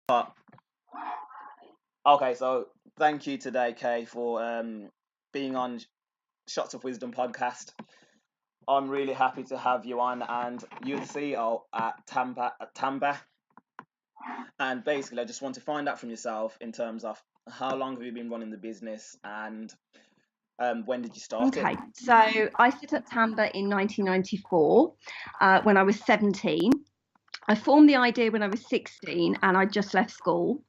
But okay, so thank you today, Kay, for being on Shots of Wisdom podcast. I'm really happy to have you on, and you're the CEO at Tamba. And basically, I just want to find out from yourself in terms of how long have you been running the business, and when did you start it? Okay, so I set up Tamba in 1994 when I was 17. I formed the idea when I was 16 and I just left school.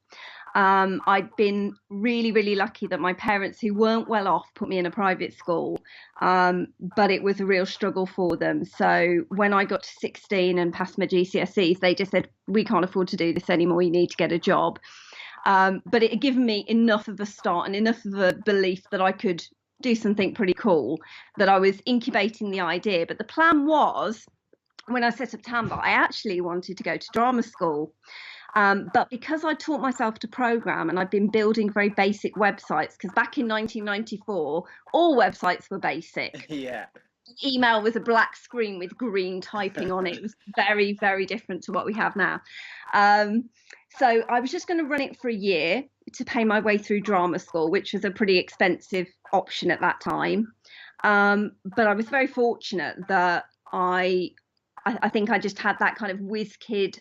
I'd been really, really lucky that my parents, who weren't well off, put me in a private school, but it was a real struggle for them. So when I got to 16 and passed my GCSEs, they just said, we can't afford to do this anymore, you need to get a job. But it had given me enough of a start and enough of a belief that I could do something pretty cool, that I was incubating the idea. But the plan was, when I set up Tamba, I actually wanted to go to drama school. But because I taught myself to program and I'd been building very basic websites, because back in 1994, all websites were basic. Yeah. Email was a black screen with green typing on it. It was very, very different to what we have now. So I was just going to run it for a year to pay my way through drama school, which was a pretty expensive option at that time. But I was very fortunate that I think I just had that kind of whiz kid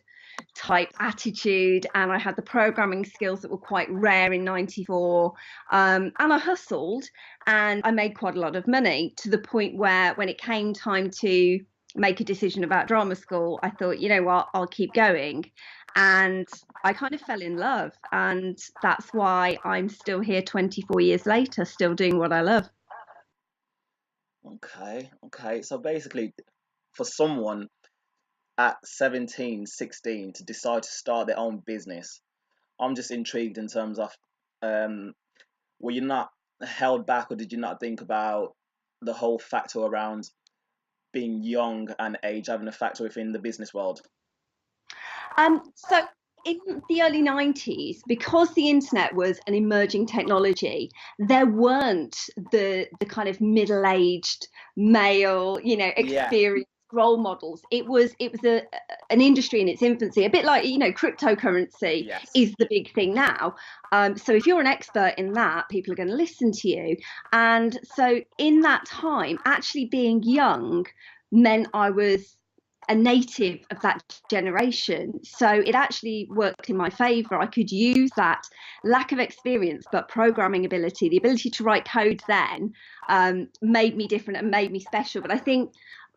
type attitude, and I had the programming skills that were quite rare in 94. And I hustled and I made quite a lot of money, to the point where when it came time to make a decision about drama school, I thought, you know what, I'll keep going. And I kind of fell in love, and that's why I'm still here 24 years later, still doing what I love. Okay. So basically, for someone at 17, 16 to decide to start their own business, I'm just intrigued in terms of um, were you not held back, or did you not think about the whole factor around being young and age having a factor within the business world? So in the early 90s, because the internet was an emerging technology, there weren't the kind of middle-aged male, Yeah. experienced role models. It was an industry in its infancy, a bit like, cryptocurrency Yes. is the big thing now. So if you're an expert in that, people are going to listen to you. And so in that time, actually being young meant I was a native of that generation. So it actually worked in my favor. I could use that lack of experience, but programming ability, the ability to write code then, made me different and made me special. But I think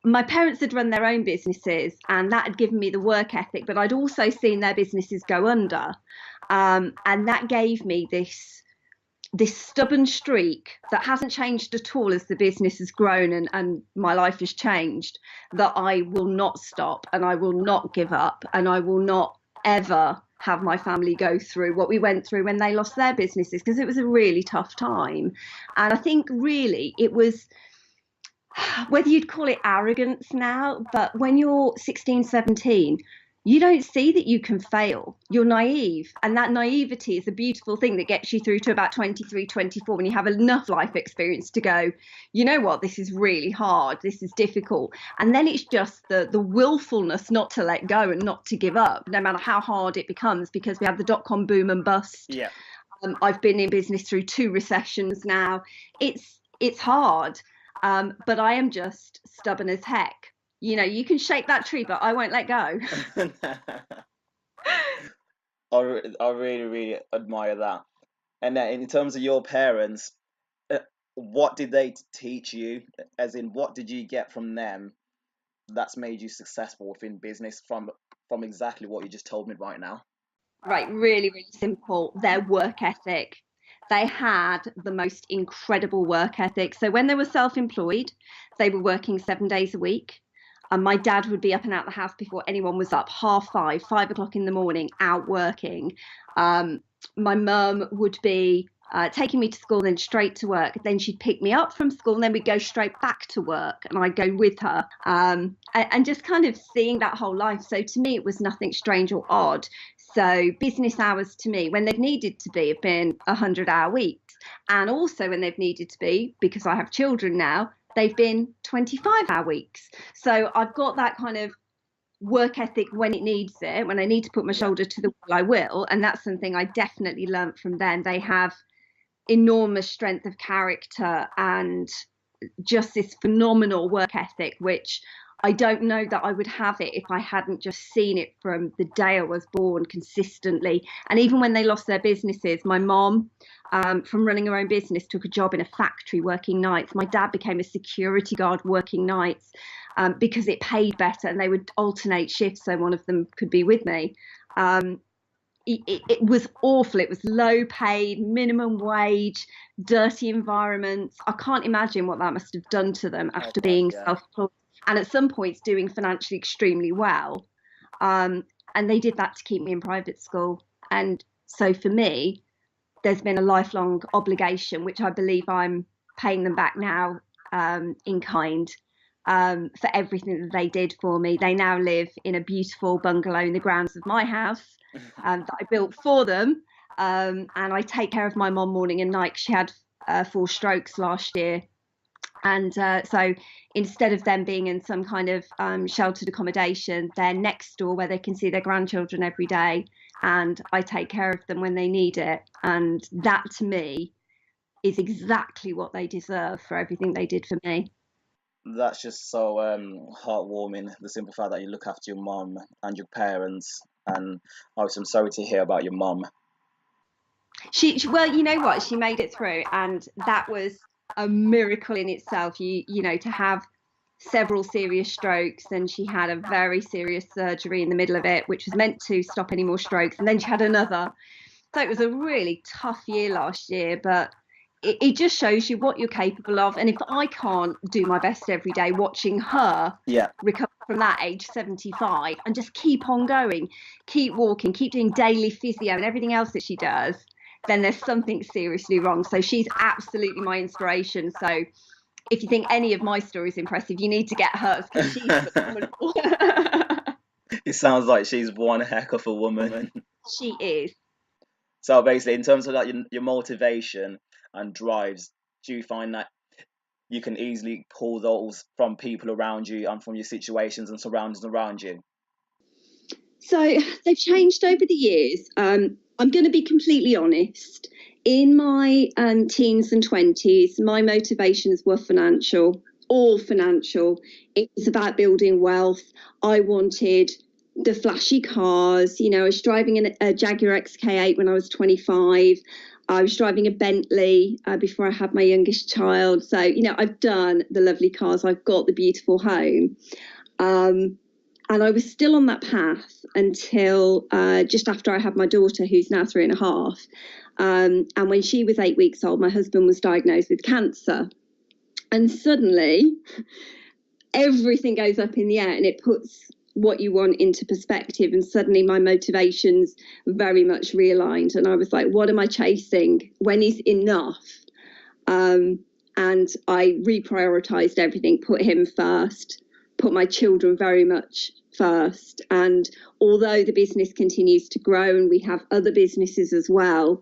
my parents had run their own businesses, and that had given me the work ethic, but I'd also seen their businesses go under. And that gave me this stubborn streak that hasn't changed at all as the business has grown and my life has changed, that I will not stop and I will not give up, and I will not ever have my family go through what we went through when they lost their businesses, because it was a really tough time. And I think really it was, whether you'd call it arrogance now, but when you're 16, 17, you don't see that you can fail. You're naive. And that naivety is a beautiful thing that gets you through to about 23, 24, when you have enough life experience to go, you know what, this is really hard. This is difficult. And then it's just the willfulness not to let go and not to give up, no matter how hard it becomes, because we have the dot-com boom and bust. Yeah. I've been in business through 2 recessions now. It's hard. But I am just stubborn as heck. You can shake that tree, but I won't let go. I really, really admire that. And then in terms of your parents, uh, what did they teach you? As in, what did you get from them that's made you successful within business from exactly what you just told me right now? Right, really, really simple. Their work ethic. They had the most incredible work ethic. So when they were self-employed, they were working 7 days a week. And my dad would be up and out the house before anyone was up, 5:30, 5 o'clock in the morning, out working. My mum would be taking me to school, then straight to work. Then she'd pick me up from school, and then we'd go straight back to work, and I'd go with her. And just kind of seeing that whole life. So to me, it was nothing strange or odd. So business hours to me, when they've needed to be, have been 100-hour weeks. And also when they've needed to be, because I have children now, they've been 25-hour weeks. So I've got that kind of work ethic when it needs it. When I need to put my shoulder to the wheel, I will. And that's something I definitely learnt from them. They have enormous strength of character and just this phenomenal work ethic, which I don't know that I would have it if I hadn't just seen it from the day I was born consistently. And even when they lost their businesses, my mom, from running her own business, took a job in a factory working nights. My dad became a security guard working nights because it paid better, and they would alternate shifts so one of them could be with me. It was awful. It was low paid, minimum wage, dirty environments. I can't imagine what that must have done to them after being self-employed, and at some points doing financially extremely well. And they did that to keep me in private school. And so for me, there's been a lifelong obligation, which I believe I'm paying them back now in kind. For everything that they did for me. They now live in a beautiful bungalow in the grounds of my house that I built for them. And I take care of my mom morning and night. She had 4 strokes last year. And so instead of them being in some kind of sheltered accommodation, they're next door where they can see their grandchildren every day. And I take care of them when they need it. And that to me is exactly what they deserve for everything they did for me. That's just so heartwarming, the simple fact that you look after your mum and your parents. And obviously I'm sorry to hear about your mum. Well, you know what, she made it through, and that was a miracle in itself. You know, to have several serious strokes, and she had a very serious surgery in the middle of it, which was meant to stop any more strokes, and then she had another. So it was a really tough year last year, but it just shows you what you're capable of. And if I can't do my best every day watching her recover from that age 75 and just keep on going, keep walking, keep doing daily physio and everything else that she does, then there's something seriously wrong. So she's absolutely my inspiration. So if you think any of my stories impressive, you need to get hers, because she's phenomenal. It sounds like she's one heck of a woman. She is. So basically, in terms of like your motivation and drives, do you find that you can easily pull those from people around you and from your situations and surroundings around you? So they've changed over the years. I'm going to be completely honest. In my teens and 20s, my motivations were financial, all financial. It was about building wealth. I wanted the flashy cars. You know, I was driving a Jaguar XK8 when I was 25. I was driving a Bentley before I had my youngest child. So, you know, I've done the lovely cars. I've got the beautiful home. And I was still on that path until just after I had my daughter, who's now 3.5. And when she was 8 weeks old, my husband was diagnosed with cancer. And suddenly everything goes up in the air, and it puts what you want into perspective. And suddenly my motivations very much realigned. And I was like, what am I chasing? When is enough? And I reprioritized everything, put him first, put my children very much first. And although the business continues to grow and we have other businesses as well,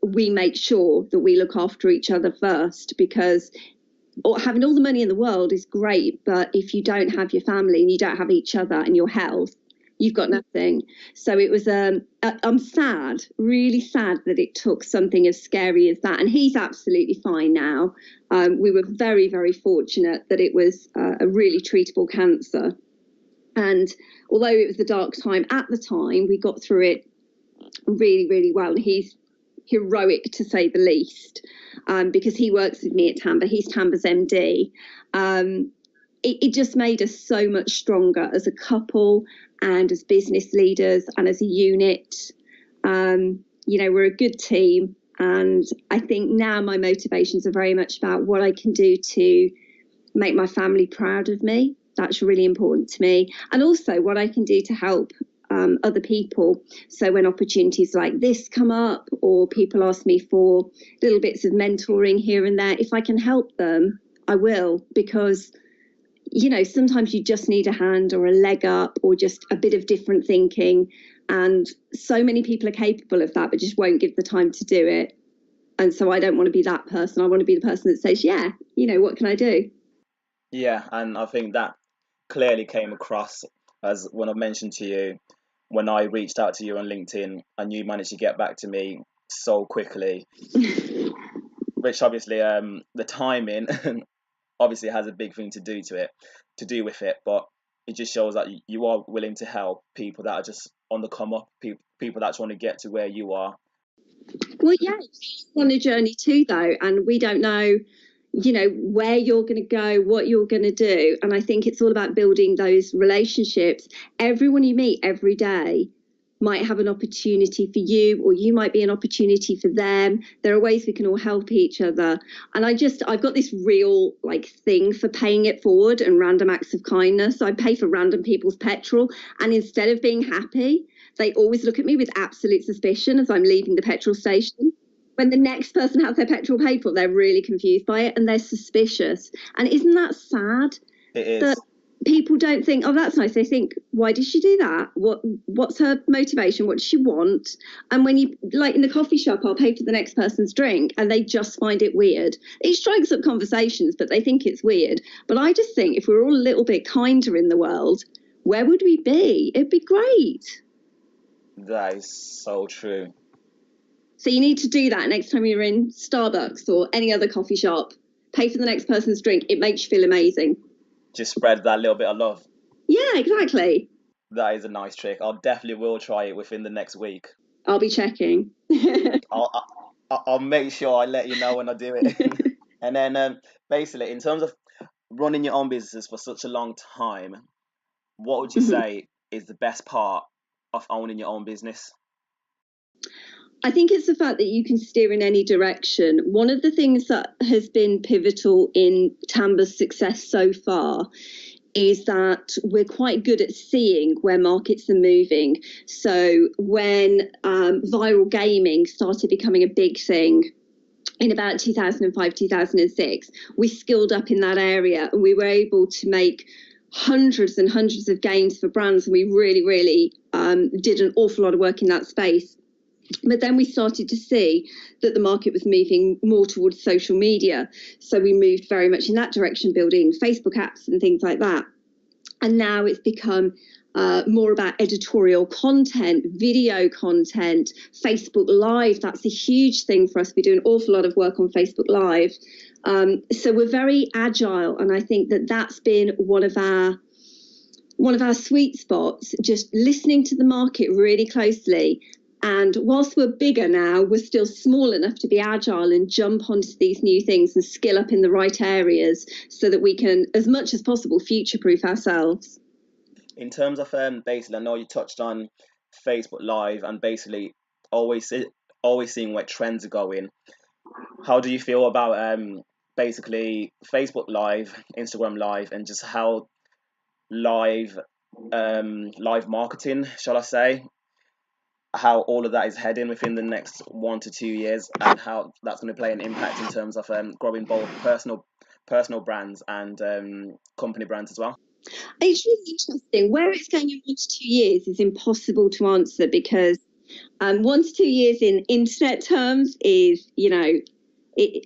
we make sure that we look after each other first, because having all the money in the world is great, but if you don't have your family and you don't have each other and your health, you've got nothing. So it was I'm sad, really sad that it took something as scary as that. And he's absolutely fine now. We were very, very fortunate that it was a really treatable cancer. And although it was a dark time at the time, we got through it really, really well. And he's heroic, to say the least, because he works with me at Tamba. He's Tamba's MD. It just made us so much stronger as a couple and as business leaders and as a unit. You know, we're a good team. And I think now my motivations are very much about what I can do to make my family proud of me. That's really important to me. And also what I can do to help other people. So when opportunities like this come up, or people ask me for little bits of mentoring here and there, if I can help them, I will, because, you know, sometimes you just need a hand or a leg up or just a bit of different thinking. And so many people are capable of that, but just won't give the time to do it. And so I don't want to be that person. I want to be the person that says, yeah, you know, what can I do? Yeah, and I think that clearly came across as when I mentioned to you, when I reached out to you on LinkedIn and you managed to get back to me so quickly, which obviously the timing obviously has a big thing to do with it, but it just shows that you are willing to help people that are just on the come up, people that want to get to where you are. Well, yeah, on a journey too, though, and we don't know, where you're going to go, what you're going to do. And I think it's all about building those relationships. Everyone you meet every day might have an opportunity for you, or you might be an opportunity for them. There are ways we can all help each other. And I've got this real thing for paying it forward and random acts of kindness. So I pay for random people's petrol, and instead of being happy, they always look at me with absolute suspicion as I'm leaving the petrol station. When the next person has their petrol paid for, they're really confused by it and they're suspicious. And isn't that sad? It is. That people don't think, oh, that's nice. They think, why did she do that? What's her motivation? What does she want? And when you, in the coffee shop, I'll pay for the next person's drink and they just find it weird. It strikes up conversations, but they think it's weird. But I just think if we were all a little bit kinder in the world, where would we be? It'd be great. That is so true. So you need to do that next time you're in Starbucks or any other coffee shop. Pay for the next person's drink. It makes you feel amazing. Just spread that little bit of love. Yeah, exactly. That is a nice trick. I'll definitely will try it within the next week. I'll be checking. I'll make sure I let you know when I do it. And then basically, in terms of running your own businesses for such a long time, what would you say is the best part of owning your own business? I think it's the fact that you can steer in any direction. One of the things that has been pivotal in Tamba's success so far is that we're quite good at seeing where markets are moving. So when viral gaming started becoming a big thing in about 2005, 2006, we skilled up in that area and we were able to make hundreds and hundreds of games for brands. And we really, really did an awful lot of work in that space. But then we started to see that the market was moving more towards social media. So we moved very much in that direction, building Facebook apps and things like that. And now it's become more about editorial content, video content, Facebook Live. That's a huge thing for us. We do an awful lot of work on Facebook Live. So we're very agile. And I think that that's been one of our sweet spots, just listening to the market really closely. And whilst we're bigger now, we're still small enough to be agile and jump onto these new things and skill up in the right areas so that we can, as much as possible, future-proof ourselves. In terms of basically, I know you touched on Facebook Live and basically always seeing where trends are going. How do you feel about basically Facebook Live, Instagram Live, and just how live marketing, shall I say, how all of that is heading within the next 1 to 2 years, and how that's going to play an impact in terms of growing both personal brands and company brands as well? It's really interesting. Where it's going in 1 to 2 years is impossible to answer because 1 to 2 years in internet terms is,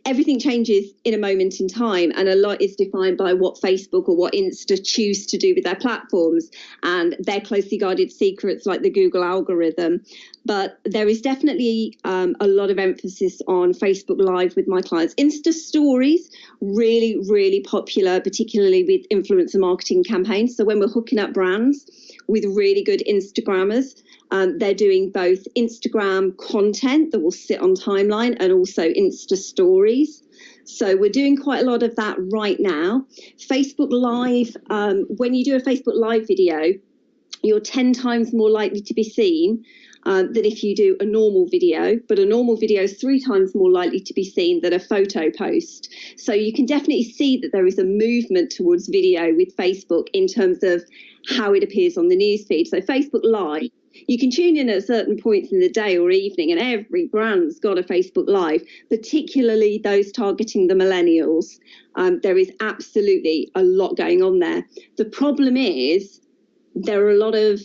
everything changes in a moment in time, and a lot is defined by what Facebook or what Insta choose to do with their platforms and their closely guarded secrets like the Google algorithm. But there is definitely a lot of emphasis on Facebook Live with my clients. Insta stories, really, really popular, particularly with influencer marketing campaigns. So when we're hooking up brands with really good Instagrammers, they're doing both Instagram content that will sit on timeline and also Insta stories. So we're doing quite a lot of that right now. Facebook Live, when you do a Facebook Live video, you're 10 times more likely to be seen than if you do a normal video, but a normal video is 3 times more likely to be seen than a photo post. So you can definitely see that there is a movement towards video with Facebook in terms of how it appears on the newsfeed. So Facebook Live, you can tune in at certain points in the day or evening, and every brand's got a Facebook Live, particularly those targeting the millennials. There is absolutely a lot going on there. The problem is there are a lot of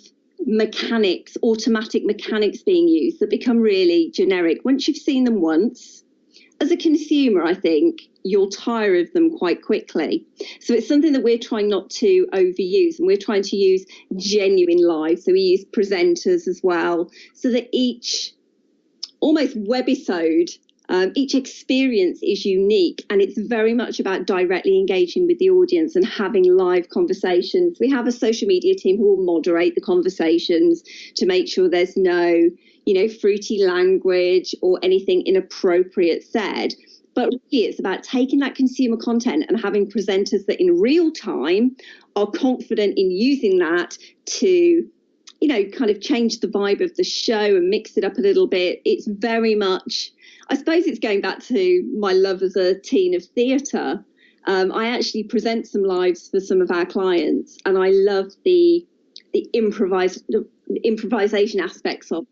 automatic mechanics being used that become really generic. Once you've seen them once, as a consumer, I think you'll tire of them quite quickly. So it's something that we're trying not to overuse, and we're trying to use genuine live. So we use presenters as well, so that each almost webisode, each experience is unique, and it's very much about directly engaging with the audience and having live conversations. We have a social media team who will moderate the conversations to make sure there's no, fruity language or anything inappropriate said. But really, it's about taking that consumer content and having presenters that in real time are confident in using that to, kind of change the vibe of the show and mix it up a little bit. It's very much, I suppose it's going back to my love as a teen of theatre. I actually present some lives for some of our clients, and I love the improvisation aspects of it.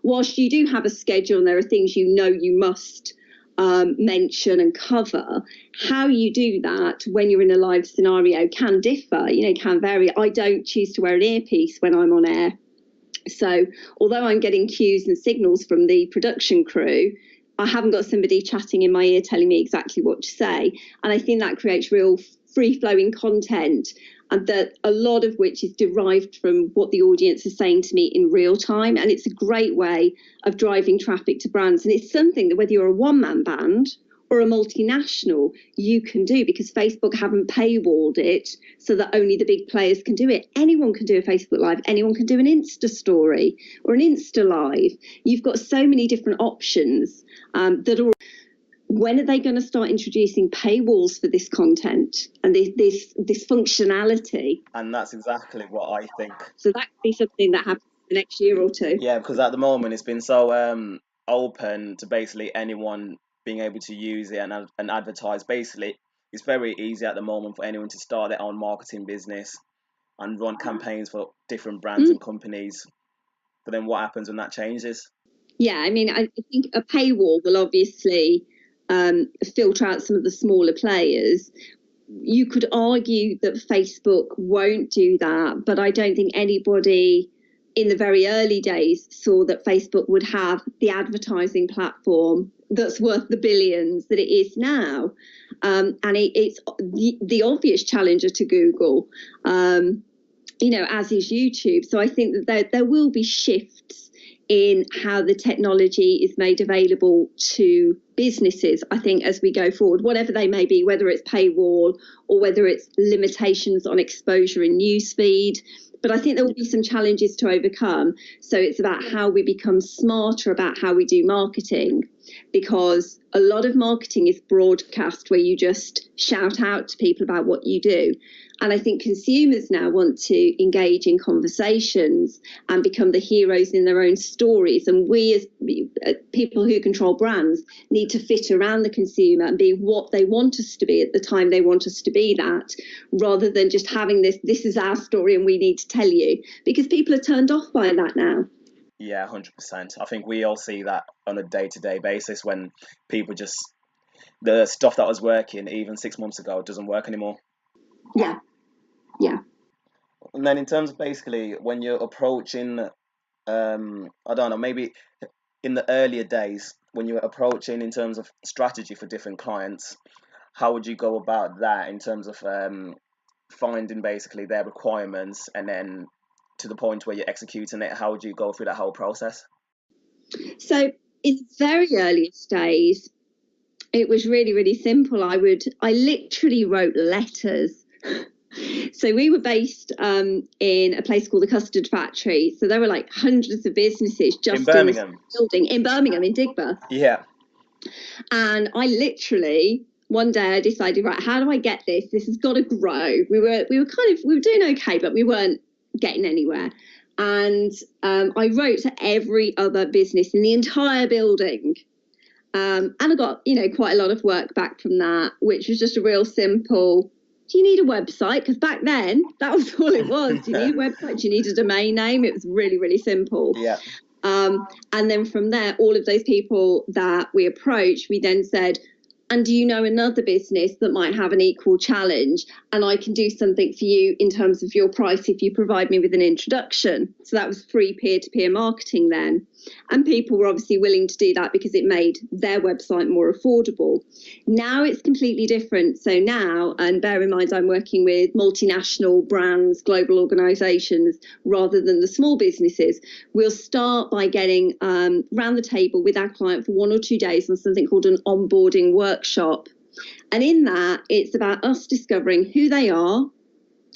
Whilst you do have a schedule and there are things you must mention and cover, how you do that when you're in a live scenario can differ, can vary. I don't choose to wear an earpiece when I'm on air. So although I'm getting cues and signals from the production crew, I haven't got somebody chatting in my ear telling me exactly what to say. And I think that creates real free-flowing content, and that a lot of which is derived from what the audience is saying to me in real time. And it's a great way of driving traffic to brands. And it's something that whether you're a one-man band or a multinational, you can do, because Facebook haven't paywalled it so that only the big players can do it. Anyone can do a Facebook Live. Anyone can do an Insta story or an Insta Live. You've got so many different options that are. When are they going to start introducing paywalls for this content and this functionality? And that's exactly what I think. So that could be something that happens in the next year or two. Yeah, because at the moment it's been so open to basically anyone being able to use it and advertise. Basically, it's very easy at the moment for anyone to start their own marketing business and run campaigns for different brands and companies. But then what happens when that changes? Yeah, I mean, I think a paywall will obviously filter out some of the smaller players. You could argue that Facebook won't do that, but I don't think anybody in the very early days saw that Facebook would have the advertising platform that's worth the billions that it is now. And it's the obvious challenger to Google, as is YouTube. So I think that there will be shifts in how the technology is made available to businesses, I think, as we go forward, whatever they may be, whether it's paywall or whether it's limitations on exposure in newsfeed. But I think there will be some challenges to overcome. So it's about how we become smarter about how we do marketing, because a lot of marketing is broadcast where you just shout out to people about what you do. And I think consumers now want to engage in conversations and become the heroes in their own stories. And we as people who control brands need to fit around the consumer and be what they want us to be at the time they want us to be that, rather than just having this is our story and we need to tell you, because people are turned off by that now. Yeah, 100%. I think we all see that on a day-to-day basis when people just, the stuff that was working even 6 months ago doesn't work anymore. Yeah. And then in terms of basically when you're approaching, I don't know, maybe in the earlier days when you were approaching in terms of strategy for different clients, how would you go about that in terms of finding basically their requirements, and then to the point where you're executing it? How would you go through that whole process? So in very earliest days, it was really, really simple. I literally wrote letters. So we were based in a place called the Custard Factory. So there were like hundreds of businesses just in Birmingham. In Birmingham, in Digbeth. Yeah. And I literally, one day I decided, right, how do I get this? This has got to grow. We were doing okay, but we weren't getting anywhere. And I wrote to every other business in the entire building. And I got, quite a lot of work back from that, which was just a real simple, do you need a website? Because back then, that was all it was. Do you need a website? Do you need a domain name? It was really, really simple. Yeah. And then from there, all of those people that we approached, we then said, and do you know another business that might have an equal challenge? And I can do something for you in terms of your price if you provide me with an introduction. So that was free peer-to-peer marketing then. And people were obviously willing to do that because it made their website more affordable. Now it's completely different. So now, and bear in mind, I'm working with multinational brands, global organizations, rather than the small businesses. We'll start by getting round the table with our client for 1 or 2 days on something called an onboarding workshop. And in that, it's about us discovering who they are,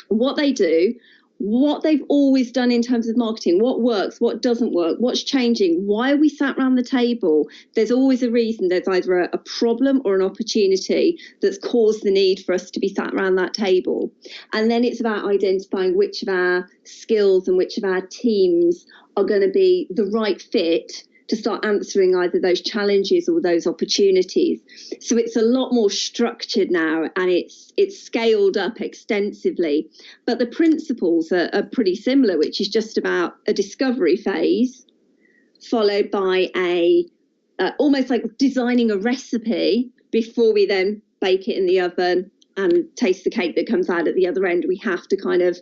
what they do, what they've always done in terms of marketing, what works, what doesn't work, what's changing, why are we sat around the table? There's always a reason. There's either a problem or an opportunity that's caused the need for us to be sat around that table. And then it's about identifying which of our skills and which of our teams are going to be the right fit to start answering either those challenges or those opportunities. So it's a lot more structured now, and it's scaled up extensively. But the principles are pretty similar, which is just about a discovery phase, followed by a almost like designing a recipe before we then bake it in the oven and taste the cake that comes out at the other end. We have to kind of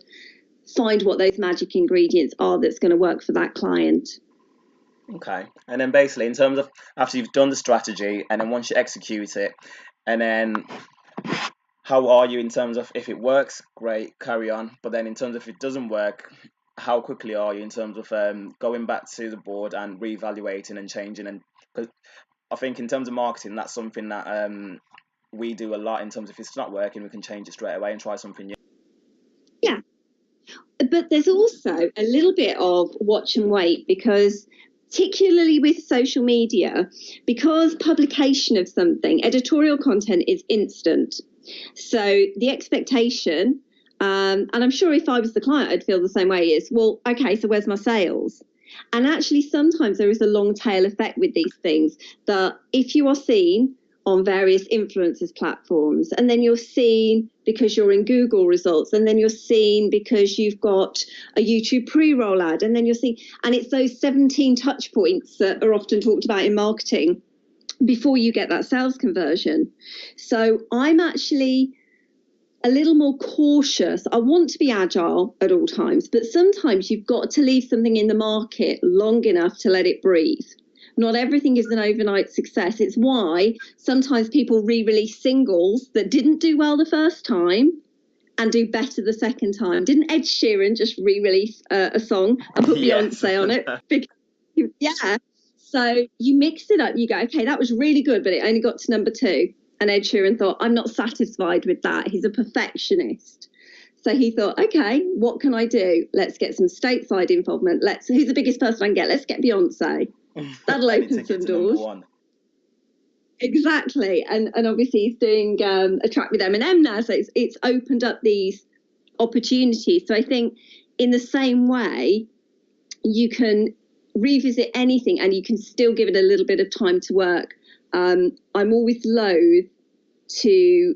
find what those magic ingredients are that's going to work for that client. Okay. And then basically, in terms of after you've done the strategy and then once you execute it, and then how are you in terms of if it works, great, carry on. But then in terms of if it doesn't work, how quickly are you in terms of going back to the board and reevaluating and changing? And because I think in terms of marketing, that's something that we do a lot in terms of if it's not working, we can change it straight away and try something new. Yeah. But there's also a little bit of watch and wait, because particularly with social media, because publication of something, editorial content is instant. So the expectation, and I'm sure if I was the client, I'd feel the same way, is, well, okay, so where's my sales? And actually, sometimes there is a long tail effect with these things, that if you are seen on various influencers platforms, and then you're seen because you're in Google results, and then you're seen because you've got a YouTube pre-roll ad, and then you're seen, and it's those 17 touch points that are often talked about in marketing before you get that sales conversion. So I'm actually a little more cautious. I want to be agile at all times, but sometimes you've got to leave something in the market long enough to let it breathe. Not everything is an overnight success. It's why sometimes people re-release singles that didn't do well the first time and do better the second time. Didn't Ed Sheeran just re-release a song and put Beyonce on it? Because, yeah. So you mix it up. You go, okay, that was really good, but it only got to number 2. And Ed Sheeran thought, I'm not satisfied with that. He's a perfectionist. So he thought, okay, what can I do? Let's get some stateside involvement. Who's the biggest person I can get? Let's get Beyonce. That'll open some doors. Exactly. And obviously he's doing a track with Eminem now, so it's opened up these opportunities. So I think in the same way, you can revisit anything and you can still give it a little bit of time to work. I'm always loath to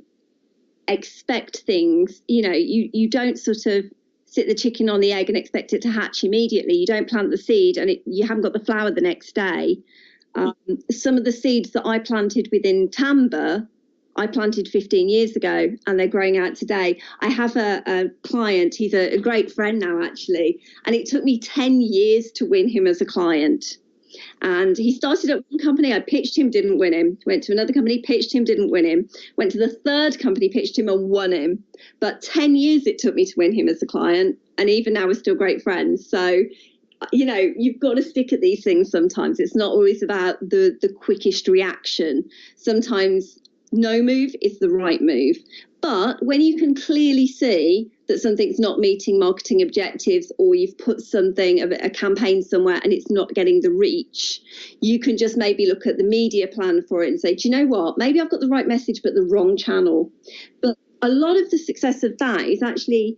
expect things, you don't sort of sit the chicken on the egg and expect it to hatch immediately. You don't plant the seed and you haven't got the flower the next day. Some of the seeds that I planted within Timber, I planted 15 years ago and they're growing out today. I have a client, he's a great friend now actually, and it took me 10 years to win him as a client. And he started at one company, I pitched him, didn't win him. Went to another company, pitched him, didn't win him. Went to the third company, pitched him and won him. But 10 years it took me to win him as a client. And even now we're still great friends. So, you've got to stick at these things sometimes. It's not always about the quickest reaction. Sometimes no move is the right move. But when you can clearly see that something's not meeting marketing objectives, or you've put something, a campaign somewhere and it's not getting the reach, you can just maybe look at the media plan for it and say, do you know what? Maybe I've got the right message, but the wrong channel. But a lot of the success of that is actually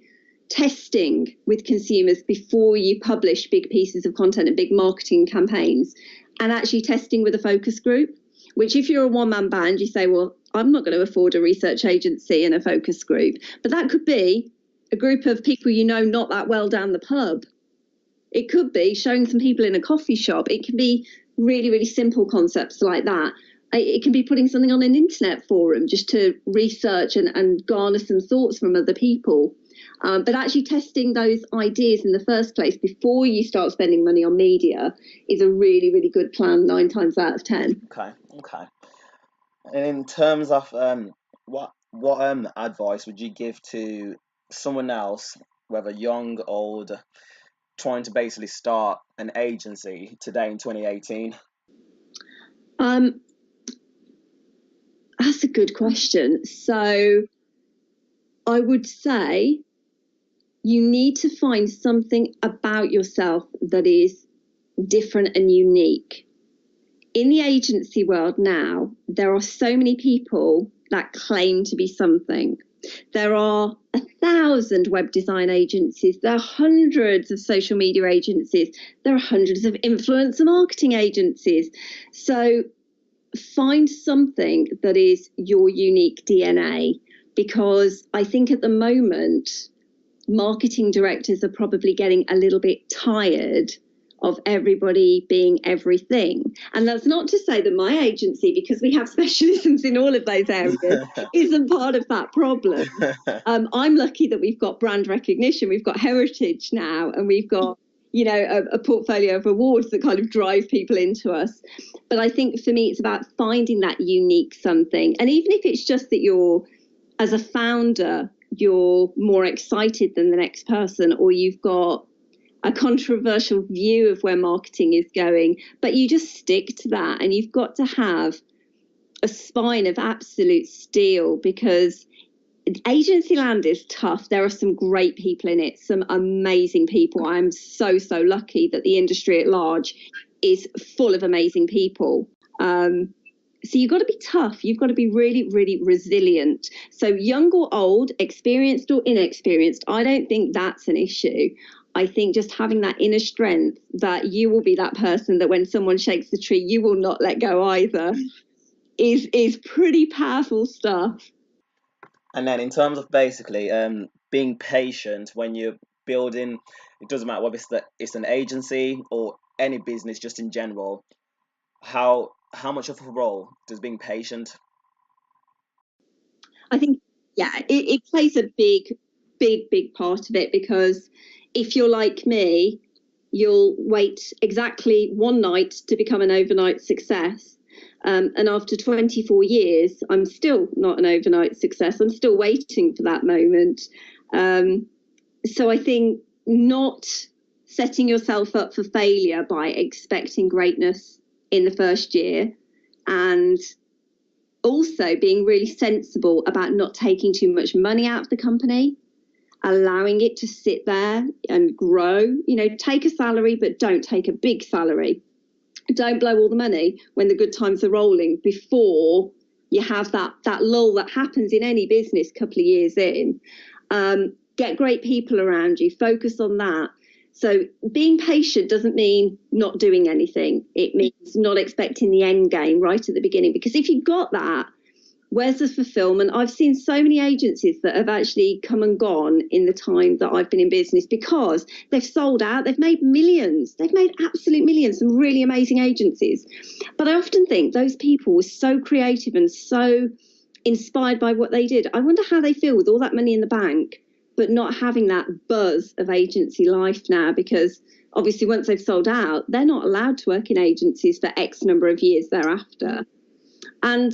testing with consumers before you publish big pieces of content and big marketing campaigns, and actually testing with a focus group, which if you're a one-man band, you say, well, I'm not going to afford a research agency and a focus group. But that could be a group of people not that well down the pub. It could be showing some people in a coffee shop. It can be really, really simple concepts like that. It can be putting something on an internet forum just to research and garner some thoughts from other people. But actually testing those ideas in the first place before you start spending money on media is a really, really good plan 9 times out of 10. Okay. And in terms of what advice would you give to someone else, whether young, old, trying to basically start an agency today in 2018? That's a good question. So I would say you need to find something about yourself that is different and unique. In the agency world now, there are so many people that claim to be something. There are 1,000 web design agencies. There are hundreds of social media agencies. There are hundreds of influencer marketing agencies. So find something that is your unique DNA, because I think at the moment, marketing directors are probably getting a little bit tired of everybody being everything. And that's not to say that my agency, because we have specialisms in all of those areas, isn't part of that problem. I'm lucky that we've got brand recognition, we've got heritage now, and we've got, you know, a portfolio of awards that kind of drive people into us. But I think for me, it's about finding that unique something. And even if it's just that you're, as a founder, you're more excited than the next person, or you've got a controversial view of where marketing is going, but you just stick to that, and you've got to have a spine of absolute steel, because agency land is tough. There are some great people in it, some amazing people. I'm so lucky that the industry at large is full of amazing people. So you've got to be tough. You've got to be really, really resilient. So young or old, experienced or inexperienced, I don't think that's an issue. I think just having that inner strength that you will be that person that when someone shakes the tree, you will not let go either, is pretty powerful stuff. And then in terms of basically being patient when you're building, it doesn't matter whether it's an agency or any business, just in general, how much of a role does being patient? I think, yeah, it plays a big part of it, because if you're like me, you'll wait exactly one night to become an overnight success. And after 24 years, I'm still not an overnight success. I'm still waiting for that moment. So I think not setting yourself up for failure by expecting greatness in the first year, and also being really sensible about not taking too much money out of the company, allowing it to sit there and grow. You know, take a salary, but don't take a big salary. Don't blow all the money when the good times are rolling before you have that lull that happens in any business a couple of years in. Get great people around you. Focus on that. So being patient doesn't mean not doing anything. It means not expecting the end game right at the beginning. Because if you've got that, where's the fulfillment? I've seen so many agencies that have actually come and gone in the time that I've been in business because they've sold out. They've made millions. They've made absolute millions, some really amazing agencies. But I often think those people were so creative and so inspired by what they did. I wonder how they feel with all that money in the bank, but not having that buzz of agency life now, because obviously once they've sold out, they're not allowed to work in agencies for X number of years thereafter. And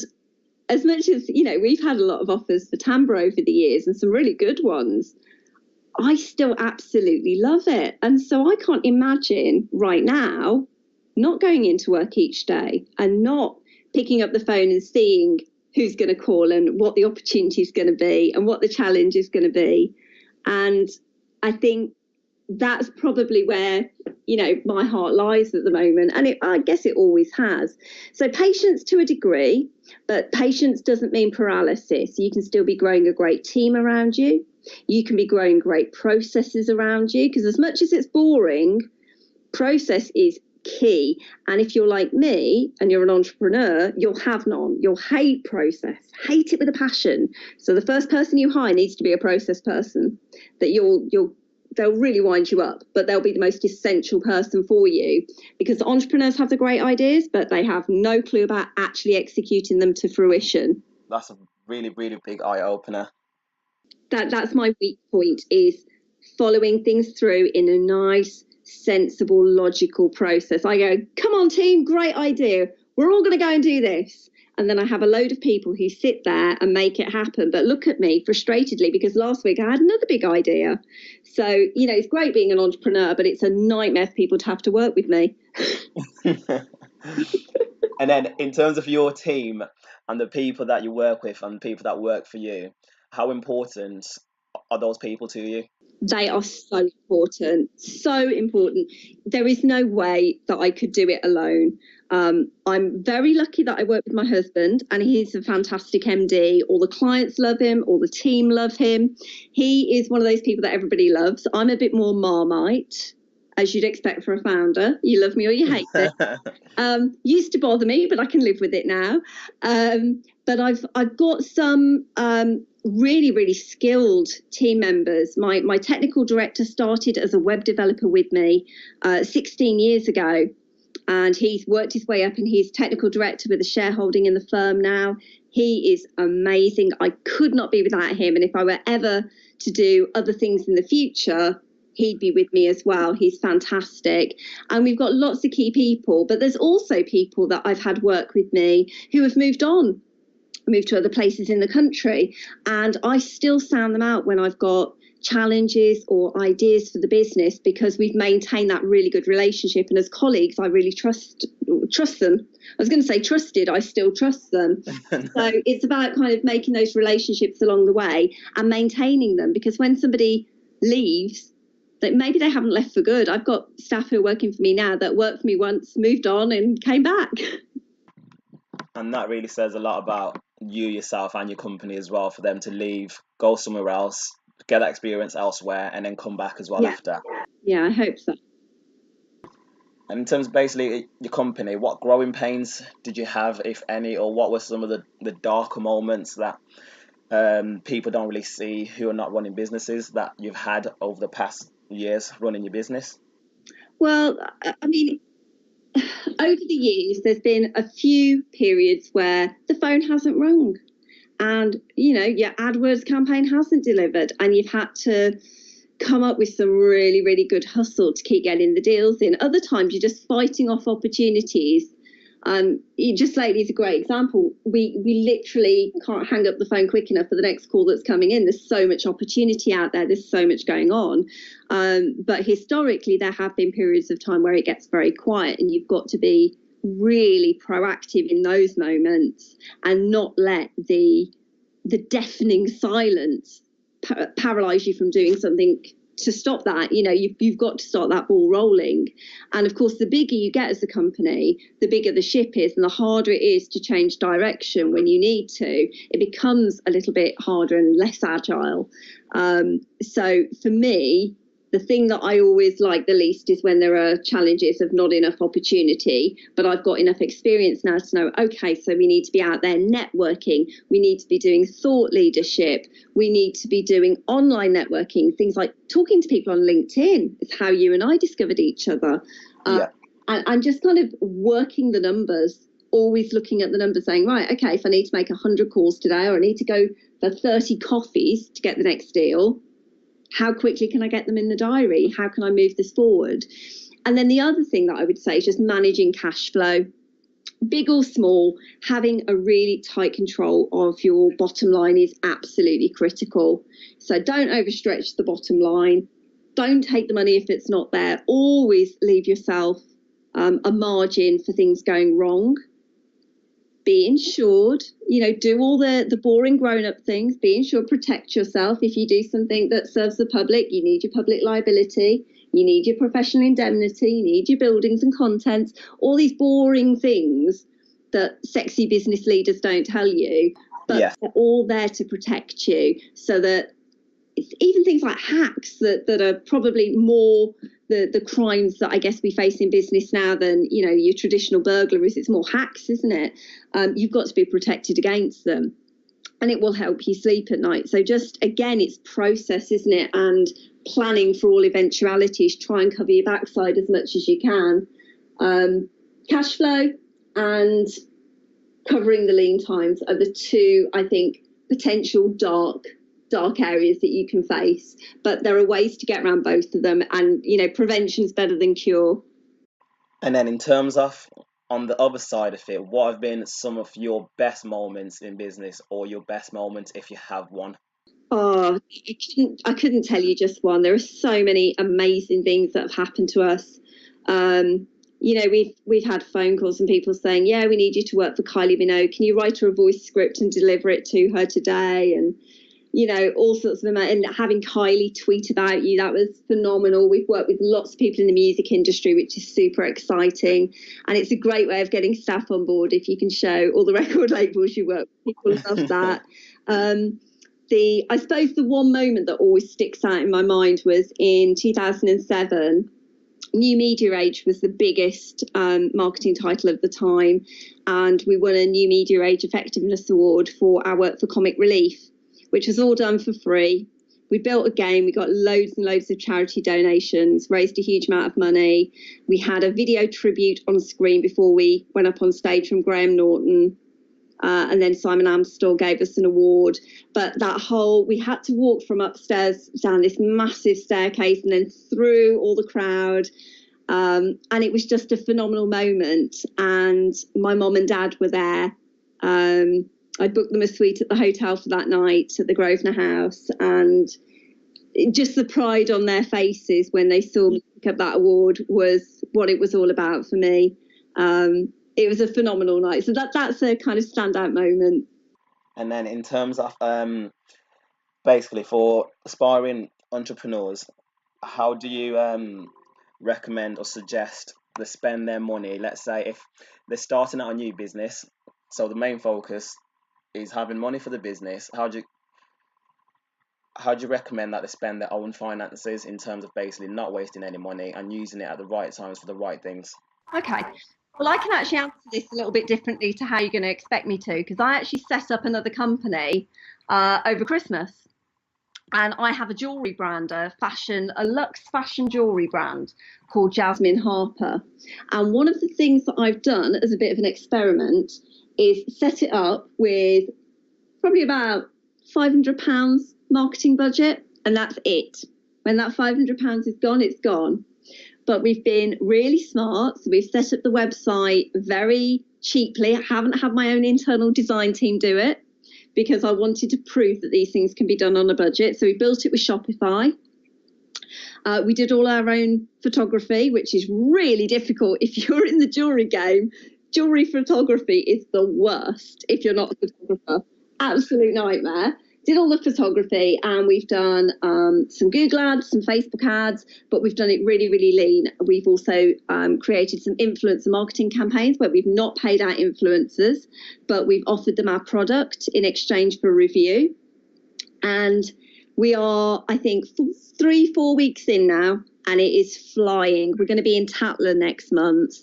as much as, you know, we've had a lot of offers for timbre over the years and some really good ones, I still absolutely love it. And so I can't imagine right now not going into work each day and not picking up the phone and seeing who's going to call and what the opportunity is going to be and what the challenge is going to be. And I think that's probably where, you know, my heart lies at the moment. And I guess it always has. So patience to a degree, but patience doesn't mean paralysis. You can still be growing a great team around you. You can be growing great processes around you, because as much as it's boring, process is key. And if you're like me and you're an entrepreneur, you'll have none. You'll hate process, hate it with a passion. So the first person you hire needs to be a process person that they'll really wind you up, but they'll be the most essential person for you, because entrepreneurs have the great ideas, but they have no clue about actually executing them to fruition. That's a really, really big eye opener. That's my weak point, is following things through in a nice, sensible, logical process. I go, come on team, great idea, we're all going to go and do this. And then I have a load of people who sit there and make it happen, but look at me frustratedly because last week I had another big idea. So, you know, it's great being an entrepreneur, but it's a nightmare for people to have to work with me. And then in terms of your team and the people that you work with and people that work for you, how important are those people to you? They are so important, so important. There is no way that I could do it alone. I'm very lucky that I work with my husband, and he's a fantastic MD. All the clients love him, all the team love him. He is one of those people that everybody loves. I'm a bit more Marmite, as you'd expect for a founder. You love me or you hate it. Used to bother me, but I can live with it now. But I've got some really, really skilled team members. My technical director started as a web developer with me 16 years ago, and he's worked his way up, and he's technical director with a shareholding in the firm now. He is amazing. I could not be without him. And if I were ever to do other things in the future, he'd be with me as well. He's fantastic. And we've got lots of key people, but there's also people that I've had work with me who have moved to other places in the country, and I still sound them out when I've got challenges or ideas for the business, because we've maintained that really good relationship, and as colleagues I really trust them. I was going to say trusted, I still trust them. So it's about kind of making those relationships along the way and maintaining them, because when somebody leaves, that maybe they haven't left for good. I've got staff who are working for me now that worked for me once, moved on and came back. And that really says a lot about you, yourself, and your company as well, for them to leave, go somewhere else, get that experience elsewhere, and then come back as well after. Yeah, I hope so. And in terms of basically your company, what growing pains did you have, if any, or what were some of the darker moments that people don't really see who are not running businesses that you've had over the past years running your business? Well, I mean, over the years, there's been a few periods where the phone hasn't rung, and, you know, your AdWords campaign hasn't delivered, and you've had to come up with some really, really good hustle to keep getting the deals in. Other times, you're just fighting off opportunities. Just lately is a great example. We literally can't hang up the phone quick enough for the next call that's coming in. There's so much opportunity out there. There's so much going on. But historically, there have been periods of time where it gets very quiet, and you've got to be really proactive in those moments and not let the deafening silence paralyze you from doing something to stop that. You know, you've got to start that ball rolling. And of course, the bigger you get as a company, the bigger the ship is, and the harder it is to change direction when you need to. It becomes a little bit harder and less agile. So for me, the thing that I always like the least is when there are challenges of not enough opportunity, but I've got enough experience now to know, okay, so we need to be out there networking. We need to be doing thought leadership. We need to be doing online networking, things like talking to people on LinkedIn. It's how you and I discovered each other. And just kind of working the numbers, always looking at the numbers, saying, right, okay, if I need to make 100 calls today, or I need to go for 30 coffees to get the next deal, how quickly can I get them in the diary? How can I move this forward? And then the other thing that I would say is just managing cash flow, big or small. Having a really tight control of your bottom line is absolutely critical. So don't overstretch the bottom line. Don't take the money if it's not there. Always leave yourself a margin for things going wrong. Be insured, you know, do all the boring grown-up things. Be insured, protect yourself. If you do something that serves the public, you need your public liability, you need your professional indemnity, you need your buildings and contents, all these boring things that sexy business leaders don't tell you, but they're all there to protect you. So that it's even things like hacks that are probably more the crimes that I guess we face in business now than, you know, your traditional burglaries. It's more hacks, isn't it? You've got to be protected against them, and it will help you sleep at night. So just, again, it's process, isn't it? And planning for all eventualities. Try and cover your backside as much as you can. Cash flow and covering the lean times are the two, I think, potential dark dark areas that you can face, but there are ways to get around both of them, and prevention's better than cure. And then in terms of on the other side of it, what have been some of your best moments in business, or your best moments if you have one? Oh, I couldn't tell you just one. There are so many amazing things that have happened to us. We've had phone calls and people saying, "Yeah, we need you to work for Kylie Minogue. Can you write her a voice script and deliver it to her today?" And all sorts of them. And having Kylie tweet about you, that was phenomenal. We've worked with lots of people in the music industry, which is super exciting. And it's a great way of getting staff on board if you can show all the record labels you work with. People love that. I suppose the one moment that always sticks out in my mind was in 2007. New Media Age was the biggest marketing title of the time, and we won a New Media Age Effectiveness Award for our work for Comic Relief, which was all done for free. We built a game, we got loads and loads of charity donations, raised a huge amount of money. We had a video tribute on screen before we went up on stage from Graham Norton. And then Simon Amstell gave us an award. But we had to walk from upstairs down this massive staircase and then through all the crowd. And it was just a phenomenal moment. And my mom and dad were there. I booked them a suite at the hotel for that night at the Grosvenor House. And just the pride on their faces when they saw me pick up that award was what it was all about for me. It was a phenomenal night. So that's a kind of standout moment. And then in terms of basically for aspiring entrepreneurs, how do you recommend or suggest they spend their money? Let's say if they're starting out a new business, so the main focus is having money for the business. How do you recommend that they spend their own finances in terms of basically not wasting any money and using it at the right times for the right things? Okay. Well, I can actually answer this a little bit differently to how you're going to expect me to, because I actually set up another company over Christmas. And I have a jewellery brand, a luxe fashion jewellery brand called Jasmine Harper. And one of the things that I've done as a bit of an experiment is set it up with probably about £500 marketing budget, and that's it. When that £500 is gone, it's gone. But we've been really smart. So we've set up the website very cheaply. I haven't had my own internal design team do it because I wanted to prove that these things can be done on a budget. So we built it with Shopify. We did all our own photography, which is really difficult if you're in the jewellery game. Jewellery photography is the worst if you're not a photographer. Absolute nightmare. Did all the photography, and we've done some Google ads, some Facebook ads, but we've done it really, really lean. We've also created some influencer marketing campaigns where we've not paid our influencers, but we've offered them our product in exchange for a review. And we are, I think, 3-4 weeks in now, and it is flying. We're going to be in Tatler next month.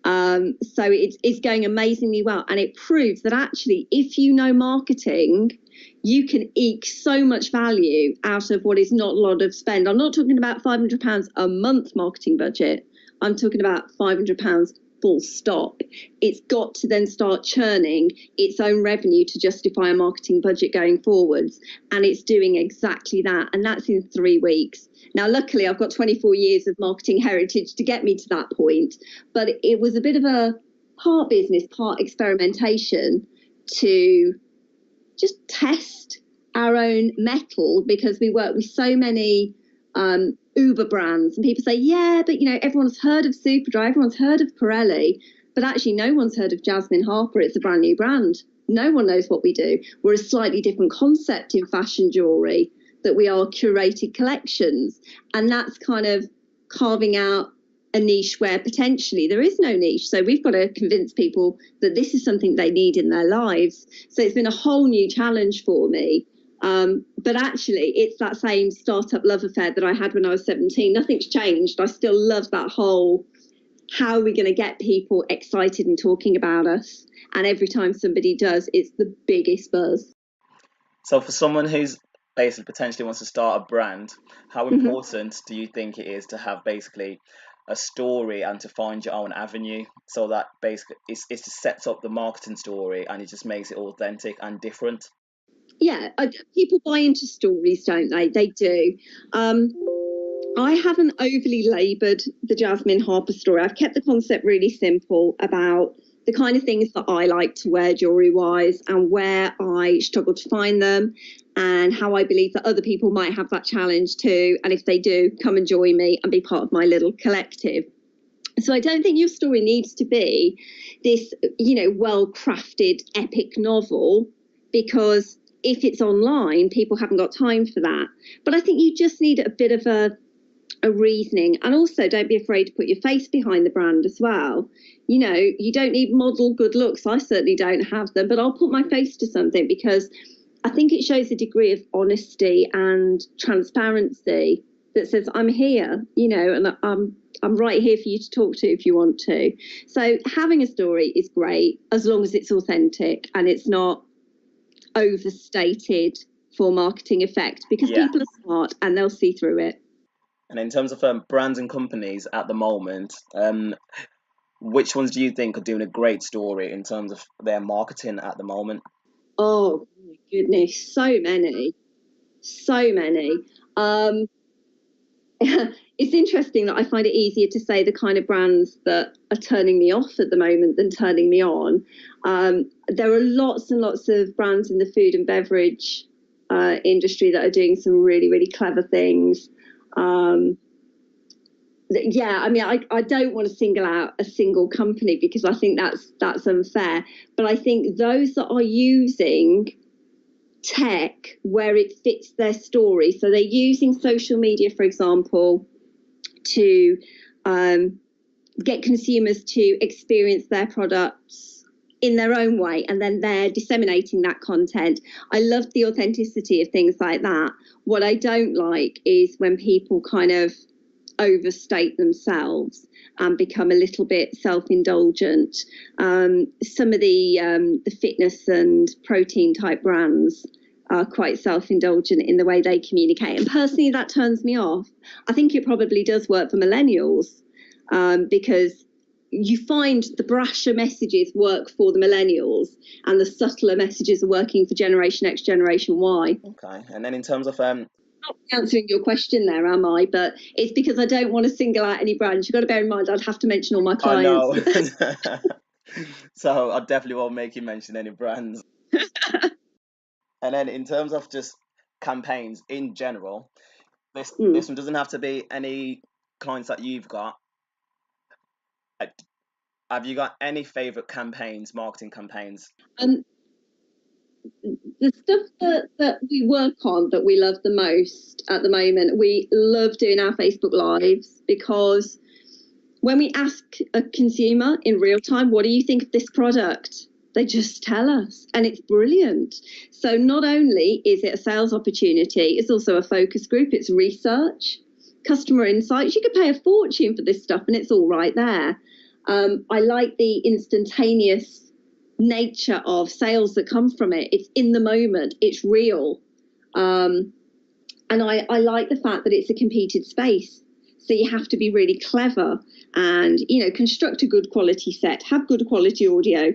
So it's going amazingly well. And it proves that actually, if you know marketing, you can eke so much value out of what is not a lot of spend. I'm not talking about £500 a month marketing budget. I'm talking about £500 full stop. It's got to then start churning its own revenue to justify a marketing budget going forwards. And it's doing exactly that. And that's in 3 weeks. Now, luckily, I've got 24 years of marketing heritage to get me to that point. But it was a bit of a part business, part experimentation to just test our own mettle, because we work with so many Uber brands, and people say, yeah, but everyone's heard of Superdry, everyone's heard of Pirelli, but actually no one's heard of Jasmine Harper. It's a brand new brand. No one knows what we do. We're a slightly different concept in fashion jewellery, that we are curated collections, and that's kind of carving out a niche where potentially there is no niche. So we've got to convince people that this is something they need in their lives. So it's been a whole new challenge for me. But actually, it's that same startup love affair that I had when I was 17. Nothing's changed. I still love that whole, how are we going to get people excited and talking about us? And every time somebody does, it's the biggest buzz. So for someone who's basically potentially wants to start a brand, how important do you think it is to have basically a story and to find your own avenue, so that basically it sets up the marketing story and it just makes it authentic and different? Yeah, people buy into stories, don't they? They do. I haven't overly laboured the Jasmine Harper story. I've kept the concept really simple about the kind of things that I like to wear jewellery-wise and where I struggle to find them, and how I believe that other people might have that challenge too. And if they do, come and join me and be part of my little collective. So I don't think your story needs to be this, well-crafted epic novel, because if it's online, people haven't got time for that. But I think you just need a bit of a reasoning, and also don't be afraid to put your face behind the brand as well. You don't need model good looks. I certainly don't have them, but I'll put my face to something because I think it shows a degree of honesty and transparency that says I'm here, and I'm right here for you to talk to if you want to. So having a story is great as long as it's authentic and it's not overstated for marketing effect, because people are smart and they'll see through it. And in terms of brands and companies at the moment, which ones do you think are doing a great story in terms of their marketing at the moment? Oh my goodness, so many. It's interesting that I find it easier to say the kind of brands that are turning me off at the moment than turning me on. There are lots and lots of brands in the food and beverage industry that are doing some really, really clever things. I don't want to single out a single company because I think that's unfair. But I think those that are using tech where it fits their story, so they're using social media, for example, to get consumers to experience their products in their own way, and then they're disseminating that content. I love the authenticity of things like that. What I don't like is when people kind of overstate themselves and become a little bit self-indulgent. Some of the fitness and protein type brands are quite self-indulgent in the way they communicate, and personally that turns me off. I think it probably does work for millennials, because you find the brasher messages work for the millennials and the subtler messages are working for Generation X, Generation Y. Okay, and then in terms of not answering your question there, am I? But it's because I don't want to single out any brands. You've got to bear in mind I'd have to mention all my clients. I know. So I definitely won't make you mention any brands. And then in terms of just campaigns in general, this one doesn't have to be any clients that you've got. Have you got any favorite campaigns, marketing campaigns? The stuff that we work on that we love the most at the moment, we love doing our Facebook Lives, because when we ask a consumer in real time, what do you think of this product? They just tell us, and it's brilliant. So not only is it a sales opportunity, it's also a focus group, it's research, customer insights. You could pay a fortune for this stuff and it's all right there. I like the instantaneous nature of sales that come from it. It's in the moment, it's real. And I like the fact that it's a competed space. So you have to be really clever and, construct a good quality set, have good quality audio,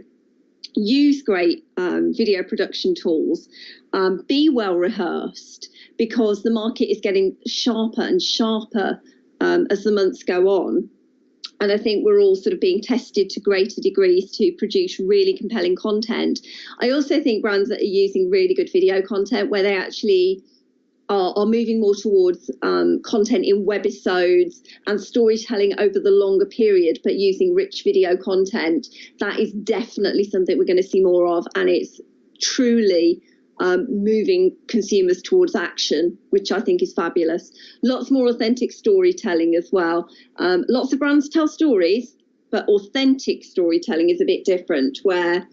use great video production tools, be well rehearsed, because the market is getting sharper and sharper as the months go on. And I think we're all sort of being tested to greater degrees to produce really compelling content. I also think brands that are using really good video content, where they actually are moving more towards content in webisodes and storytelling over the longer period, but using rich video content, that is definitely something we're going to see more of. And it's truly moving consumers towards action, which I think is fabulous. Lots more authentic storytelling as well. Lots of brands tell stories, but authentic storytelling is a bit different, where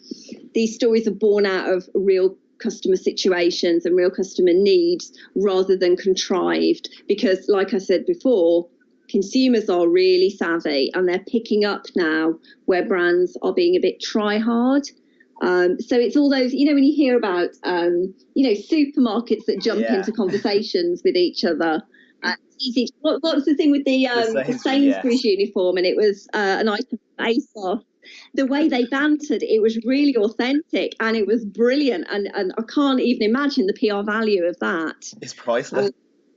these stories are born out of real customer situations and real customer needs rather than contrived. Because like I said before, consumers are really savvy and they're picking up now where brands are being a bit try hard. So it's all those, when you hear about, supermarkets that jump into conversations with each other. What's the thing with the Sainsbury's uniform? And it was an item of ASOS. the way they bantered, it was really authentic and it was brilliant. And I can't even imagine the PR value of that. It's priceless.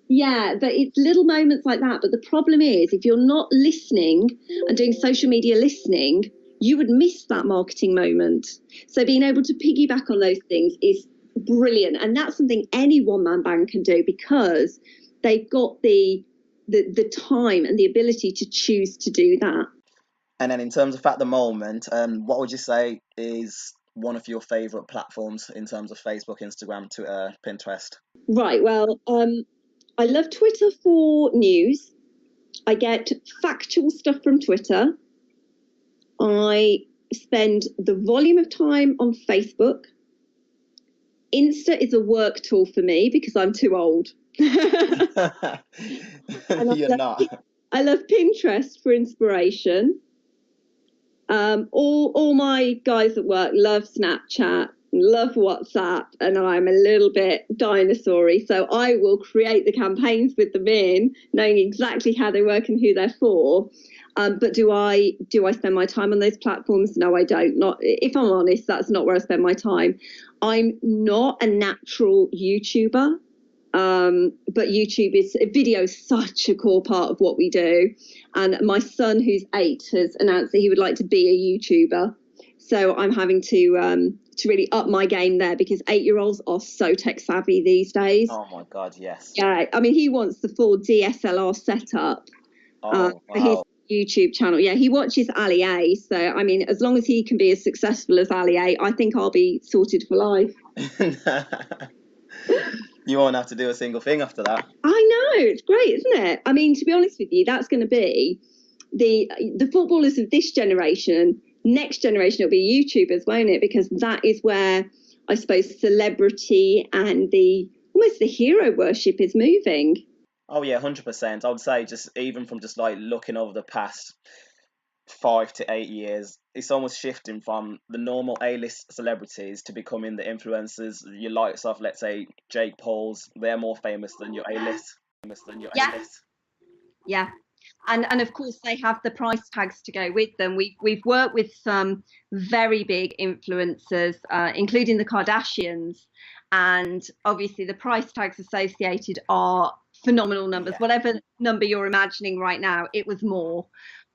Yeah, but it's little moments like that. But the problem is, if you're not listening and doing social media listening, you would miss that marketing moment. So being able to piggyback on those things is brilliant. And that's something any one-man band can do, because they've got the time and the ability to choose to do that. And then in terms of at the moment, what would you say is one of your favourite platforms in terms of Facebook, Instagram, Twitter, Pinterest? Right, well, I love Twitter for news. I get factual stuff from Twitter. I spend the volume of time on Facebook. Insta is a work tool for me because I'm too old. You're not. I love Pinterest for inspiration. All my guys at work love Snapchat, love WhatsApp, and I'm a little bit dinosaur-y, so I will create the campaigns with them in, knowing exactly how they work and who they're for. But do I spend my time on those platforms? No, I don't. Not if I'm honest, that's not where I spend my time. I'm not a natural YouTuber. But video is such a core part of what we do. And my son, who's 8, has announced that he would like to be a YouTuber. So I'm having to really up my game there, because 8-year-olds are so tech savvy these days. Oh my God, yes. Yeah, I mean, he wants the full DSLR setup wow. for his YouTube channel. Yeah, he watches Ali A. So, I mean, as long as he can be as successful as Ali A, I think I'll be sorted for life. You won't have to do a single thing after that. I know, it's great, isn't it? I mean, to be honest with you, that's going to be the footballers of this generation. Next generation, it'll be YouTubers, won't it? Because that is where I suppose celebrity and almost the hero worship is moving. Oh yeah, 100%. I would say just even from just like looking over the past 5 to 8 years, it's almost shifting from the normal A-list celebrities to becoming the influencers. Your likes of, let's say, Jake Pauls, they're more famous than your A-list. Yeah. And of course they have the price tags to go with them. We've worked with some very big influencers, including the Kardashians, and obviously the price tags associated are phenomenal numbers. Yeah. Whatever number you're imagining right now, it was more.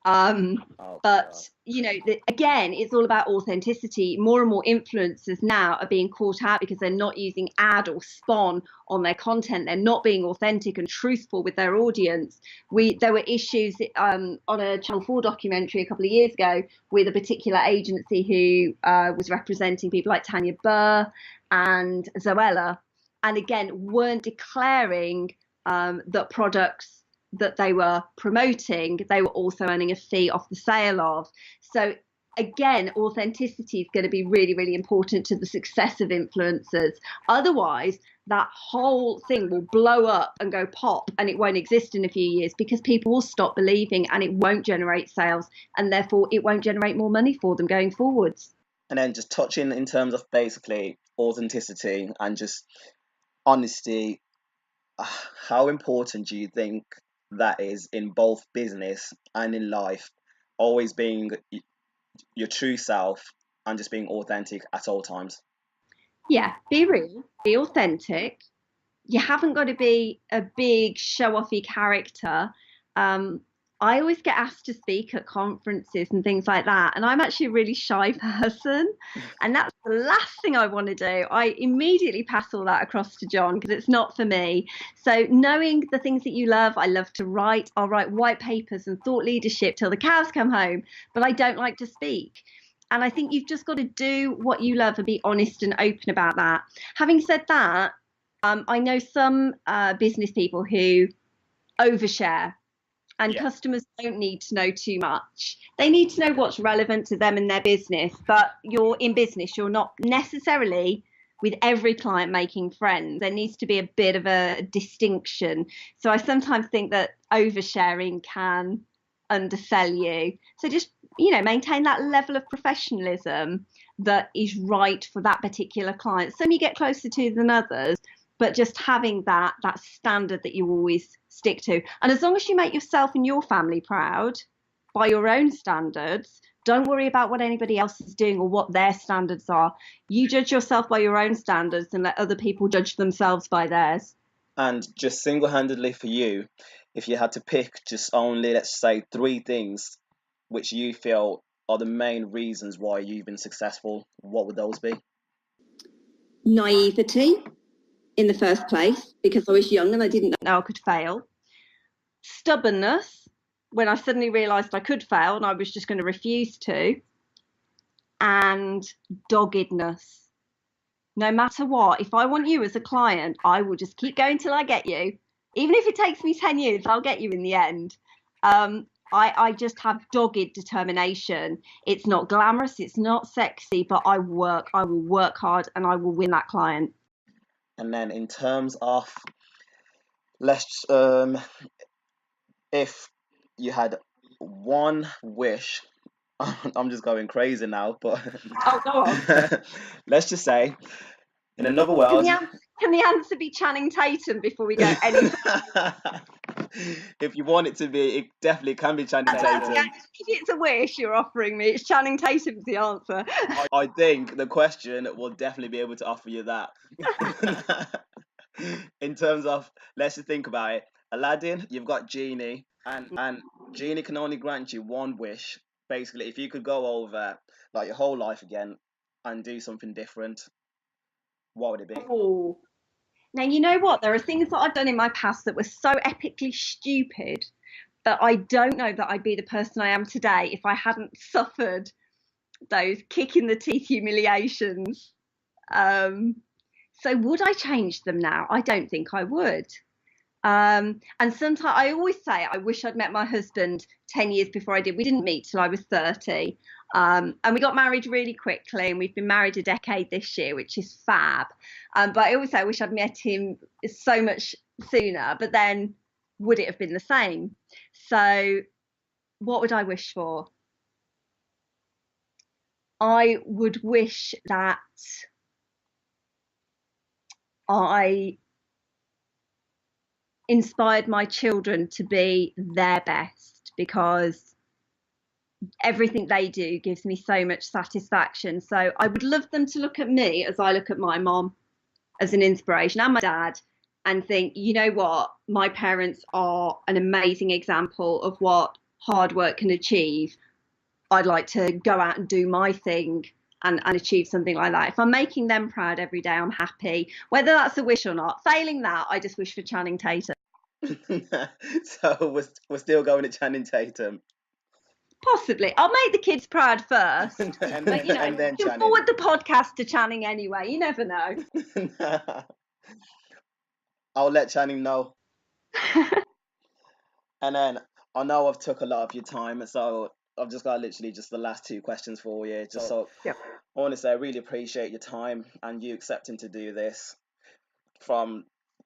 But you know, again, it's all about authenticity. More and more influencers now are being caught out because they're not using ad or spawn on their content. They're not being authentic and truthful with their audience. There were issues on a Channel 4 documentary a couple of years ago with a particular agency who was representing people like Tanya Burr and Zoella, and again weren't declaring that products that they were promoting, they were also earning a fee off the sale of. So again, authenticity is going to be really, really important to the success of influencers. Otherwise, that whole thing will blow up and go pop, and it won't exist in a few years because people will stop believing, and it won't generate sales, and therefore it won't generate more money for them going forwards. And then just touching in terms of basically authenticity and just honesty, how important do you think that is in both business and in life? Always being your true self and just being authentic at all times. Yeah, be real, be authentic. You haven't got to be a big show-offy character. I always get asked to speak at conferences and things like that, and I'm actually a really shy person, and that's the last thing I want to do. I immediately pass all that across to John because it's not for me. So knowing the things that you love, I love to write. I'll write white papers and thought leadership till the cows come home, but I don't like to speak. And I think you've just got to do what you love and be honest and open about that. Having said that, I know some business people who overshare. And customers don't need to know too much. They need to know what's relevant to them and their business. But you're in business, you're not necessarily with every client making friends. There needs to be a bit of a distinction. So I sometimes think that oversharing can undersell you. So just, maintain that level of professionalism that is right for that particular client. Some you get closer to than others, but just having that standard that you always stick to. And as long as you make yourself and your family proud by your own standards, Don't worry about what anybody else is doing or what their standards are. You judge yourself by your own standards and let other people judge themselves by theirs. And just single-handedly for you, if you had to pick just only, let's say, 3 things which you feel are the main reasons why you've been successful, what would those be? Naivety, in the first place, because I was young and I didn't know I could fail. Stubbornness, when I suddenly realised I could fail and I was just going to refuse to. And doggedness. No matter what, if I want you as a client, I will just keep going till I get you. Even if it takes me 10 years, I'll get you in the end. I just have dogged determination. It's not glamorous, it's not sexy, but I will work hard and I will win that client. And then in terms of, let's if you had one wish, I'm just going crazy now, but Oh, go on. let's just say, in another world, Can the answer be Channing Tatum before we go any if you want it to be, it definitely can be Channing Tatum. If it's a wish you're offering me, it's Channing Tatum's the answer. I think the question will definitely be able to offer you that. In terms of, let's just think about it. Aladdin, you've got Genie, and Genie can only grant you one wish. Basically, if you could go over like your whole life again and do something different, what would it be? Oh. Now, you know what? There are things that I've done in my past that were so epically stupid that I don't know that I'd be the person I am today if I hadn't suffered those kick in the teeth humiliations. So would I change them now? I don't think I would. And sometimes I always say I wish I'd met my husband 10 years before I did. We didn't meet till I was 30. And we got married really quickly, and we've been married a decade this year, which is fab. But I always say I wish I'd met him so much sooner, but then would it have been the same? So what would I wish for? I would wish that I inspired my children to be their best, because everything they do gives me so much satisfaction. So I would love them to look at me as I look at my mom as an inspiration, and my dad, and think, you know what, my parents are an amazing example of what hard work can achieve. I'd like to go out and do my thing and achieve something like that. If I'm making them proud every day, I'm happy, whether that's a wish or not. Failing that, I just wish for Channing Tatum. So we're still going at Channing Tatum. Possibly. I'll make the kids proud first. and But, you know, and then you'll Channing. forward the podcast to Channing anyway. You never know. I'll let Channing know. And then I know I've took a lot of your time, so I've just got literally just the last 2 questions for you. Just so Yep. I want to say I really appreciate your time and you accepting to do this from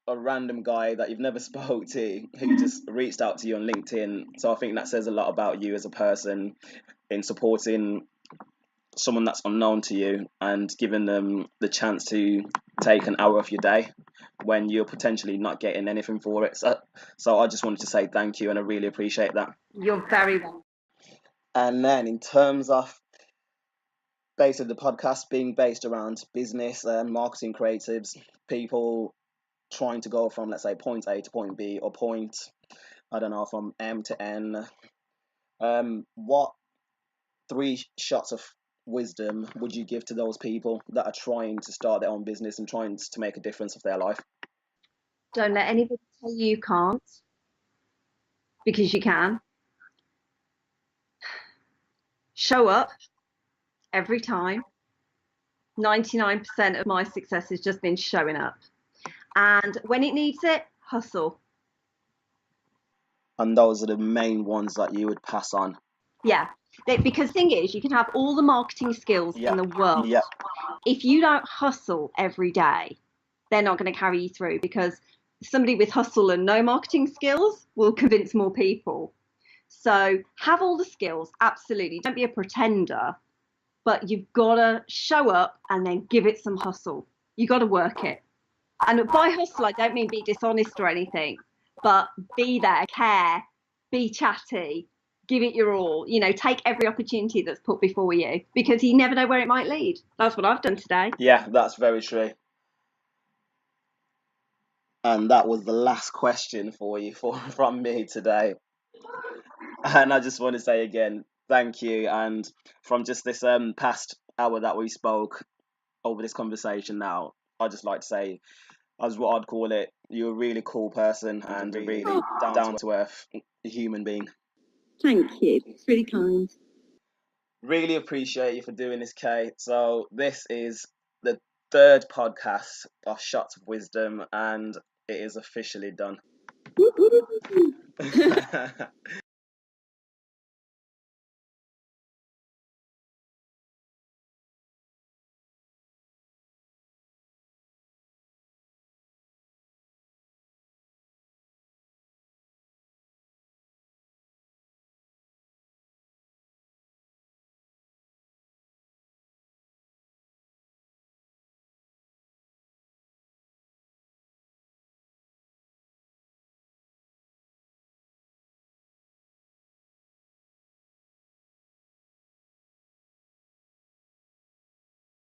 a random guy that you've never spoke to who just reached out to you on LinkedIn. So I think that says a lot about you as a person in supporting someone that's unknown to you and giving them the chance to take an hour off your day when you're potentially not getting anything for it. So I just wanted to say thank you, and I really appreciate that. You're very welcome. And then in terms of basically the podcast being based around business and marketing creatives, people trying to go from, let's say, point A to point B, or point, I don't know, from M to N, what 3 shots of wisdom would you give to those people that are trying to start their own business and trying to make a difference of their life? Don't let anybody tell you can't, because you can. Show up every time. 99% of my success has just been showing up. And when it needs it, hustle. And those are the main ones that you would pass on. Yeah. Because thing is, you can have all the marketing skills in the world. Yeah. If you don't hustle every day, they're not going to carry you through, because somebody with hustle and no marketing skills will convince more people. So have all the skills, absolutely. Don't be a pretender, but you've got to show up and then give it some hustle. You got to work it. And by hustle, I don't mean be dishonest or anything, but be there, care, be chatty, give it your all. You know, take every opportunity that's put before you, because you never know where it might lead. That's what I've done today. Yeah, that's very true. And that was the last question for you from me today. And I just want to say again, thank you. And from just this past hour that we spoke over this conversation now, I'd just like to say, as what I'd call it, you're a really cool person and a really down to earth human being. Thank you. It's really kind. Really appreciate you for doing this, Kate. So this is the third podcast of Shots of Wisdom, and it is officially done.